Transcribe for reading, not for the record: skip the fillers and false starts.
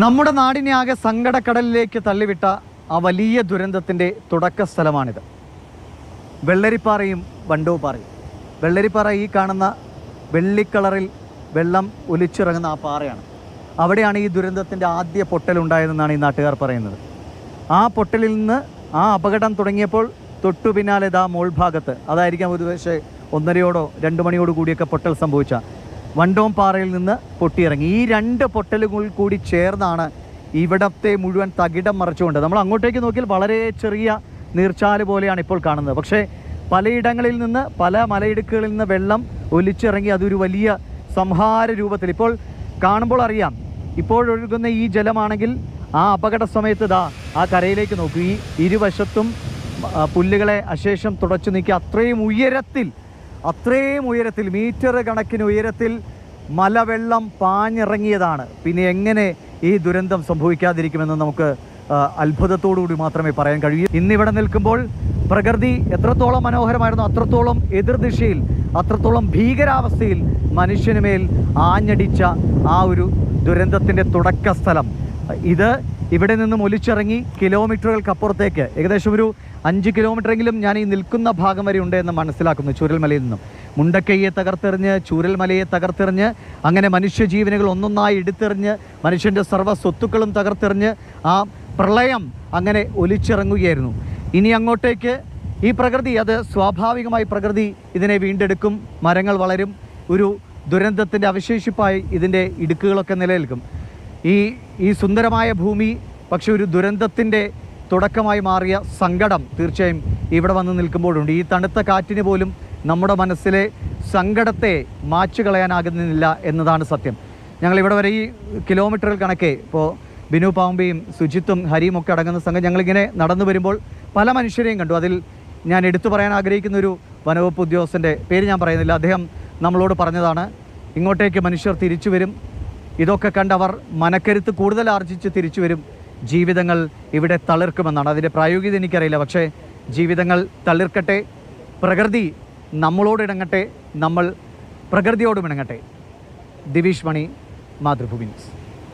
നമ്മുടെ നാടിനെ ആകെ സങ്കടക്കടലിലേക്ക് തള്ളിവിട്ട ആ വലിയ ദുരന്തത്തിൻ്റെ തുടക്ക സ്ഥലമാണിത്. വെള്ളരിപ്പാറയും വണ്ടൂപ്പാറയും. വെള്ളരിപ്പാറ ഈ കാണുന്ന വെള്ളിക്കളറിൽ വെള്ളം ഒലിച്ചിറങ്ങുന്ന ആ പാറയാണ്. അവിടെയാണ് ഈ ദുരന്തത്തിൻ്റെ ആദ്യ പൊട്ടലുണ്ടായതെന്നാണ് ഈ നാട്ടുകാർ പറയുന്നത്. ആ പൊട്ടലിൽ നിന്ന് ആ അപകടം തുടങ്ങിയപ്പോൾ തൊട്ടു പിന്നാലെ ഇതാ മോൾഭാഗത്ത്, അതായിരിക്കാം ഒരു പക്ഷേ 1:30 2 മണിയോട് കൂടിയൊക്കെ പൊട്ടൽ സംഭവിച്ച വണ്ടോം പാറയിൽ നിന്ന് പൊട്ടിയിറങ്ങി. ഈ 2 പൊട്ടലുകൾ കൂടി ചേർന്നാണ് ഇവിടത്തെ മുഴുവൻ തകിടം മറിച്ചുകൊണ്ട്, നമ്മൾ അങ്ങോട്ടേക്ക് നോക്കിയാൽ വളരെ ചെറിയ നീർച്ചാല് പോലെയാണ് ഇപ്പോൾ കാണുന്നത്. പക്ഷേ പലയിടങ്ങളിൽ നിന്ന്, പല മലയിടുക്കുകളിൽ നിന്ന് വെള്ളം ഒലിച്ചിറങ്ങി അതൊരു വലിയ സംഹാര രൂപത്തിൽ ഇപ്പോൾ കാണുമ്പോൾ അറിയാം. ഇപ്പോഴൊഴുകുന്ന ഈ ജലമാണെങ്കിൽ ആ അപകട സമയത്ത് ഇതാ ആ കരയിലേക്ക് നോക്കൂ. ഈ ഇരുവശത്തും പുല്ലുകളെ അശേഷം തുടച്ചു നീക്കി അത്രയും ഉയരത്തിൽ മീറ്റർ കണക്കിന് ഉയരത്തിൽ മലവെള്ളം പാഞ്ഞിറങ്ങിയതാണ്. പിന്നെ എങ്ങനെ ഈ ദുരന്തം സംഭവിക്കാതിരിക്കുമെന്ന് നമുക്ക് അത്ഭുതത്തോടുകൂടി മാത്രമേ പറയാൻ കഴിയൂ. ഇന്നിവിടെ നിൽക്കുമ്പോൾ പ്രകൃതി എത്രത്തോളം മനോഹരമായിരുന്നു, അത്രത്തോളം എതിർദിശയിൽ, അത്രത്തോളം ഭീകരാവസ്ഥയിൽ മനുഷ്യനുമേൽ ആഞ്ഞടിച്ച ആ ഒരു ദുരന്തത്തിൻ്റെ തുടക്ക സ്ഥലം ഇത്. ഇവിടെ നിന്നും ഒലിച്ചിറങ്ങി കിലോമീറ്ററുകൾക്കപ്പുറത്തേക്ക് ഏകദേശം ഒരു 5 കിലോമീറ്ററെങ്കിലും ഞാൻ ഈ നിൽക്കുന്ന ഭാഗം വരെ ഉണ്ട് എന്ന് മനസ്സിലാക്കുന്നു. ചൂരൽമലയിൽ നിന്നും മുണ്ടക്കൈയെ തകർത്തെറിഞ്ഞ്, ചൂരൽമലയെ തകർത്തെറിഞ്ഞ്, അങ്ങനെ മനുഷ്യജീവനുകൾ ഒന്നൊന്നായി എടുത്തെറിഞ്ഞ്, മനുഷ്യൻ്റെ സർവ്വ സ്വത്തുക്കളും തകർത്തെറിഞ്ഞ് ആ പ്രളയം അങ്ങനെ ഒലിച്ചിറങ്ങുകയായിരുന്നു. ഇനി അങ്ങോട്ടേക്ക് ഈ പ്രകൃതി, അത് സ്വാഭാവികമായി പ്രകൃതി ഇതിനെ വീണ്ടെടുക്കും. മരങ്ങൾ വളരും, ഒരു ദുരന്തത്തിൻ്റെ അവശേഷിപ്പായി ഇതിൻ്റെ ഇടുക്കുകളൊക്കെ നിലനിൽക്കും. ഈ സുന്ദരമായ ഭൂമി പക്ഷെ ഒരു ദുരന്തത്തിൻ്റെ തുടക്കമായി മാറിയ സങ്കടം തീർച്ചയായും ഇവിടെ വന്ന് നിൽക്കുമ്പോഴുണ്ട്. ഈ തണുത്ത കാറ്റിന് പോലും നമ്മുടെ മനസ്സിലെ സങ്കടത്തെ മാച്ചു കളയാനാകുന്നില്ല എന്നതാണ് സത്യം. ഞങ്ങളിവിടെ വരെ ഈ കിലോമീറ്ററുകൾ കണക്കെ, ഇപ്പോൾ ബിനു പാമ്പയും സുജിത്തും ഹരിയും ഒക്കെ അടങ്ങുന്ന സംഘം ഞങ്ങളിങ്ങനെ നടന്നു വരുമ്പോൾ പല മനുഷ്യരെയും കണ്ടു. അതിൽ ഞാൻ എടുത്തു പറയാൻ ആഗ്രഹിക്കുന്ന ഒരു വനവകുപ്പ് ഉദ്യോഗസ്ഥൻ്റെ പേര് ഞാൻ പറയുന്നില്ല. അദ്ദേഹം നമ്മളോട് പറഞ്ഞതാണ്, ഇങ്ങോട്ടേക്ക് മനുഷ്യർ തിരിച്ചു വരും, ഇതൊക്കെ കണ്ടവർ മനക്കരുത്ത് കൂടുതൽ ആർജിച്ച് തിരിച്ചു വരും, ജീവിതങ്ങൾ ഇവിടെ തളിർക്കുമെന്നാണ്. അതിൻ്റെ പ്രായോഗികത എനിക്കറിയില്ല, പക്ഷേ ജീവിതങ്ങൾ തളിർക്കട്ടെ, പ്രകൃതി നമ്മളോടിണങ്ങട്ടെ, നമ്മൾ പ്രകൃതിയോടും ഇണങ്ങട്ടെ. ദിവിഷ് മണി, മാതൃഭൂമി ന്യൂസ്.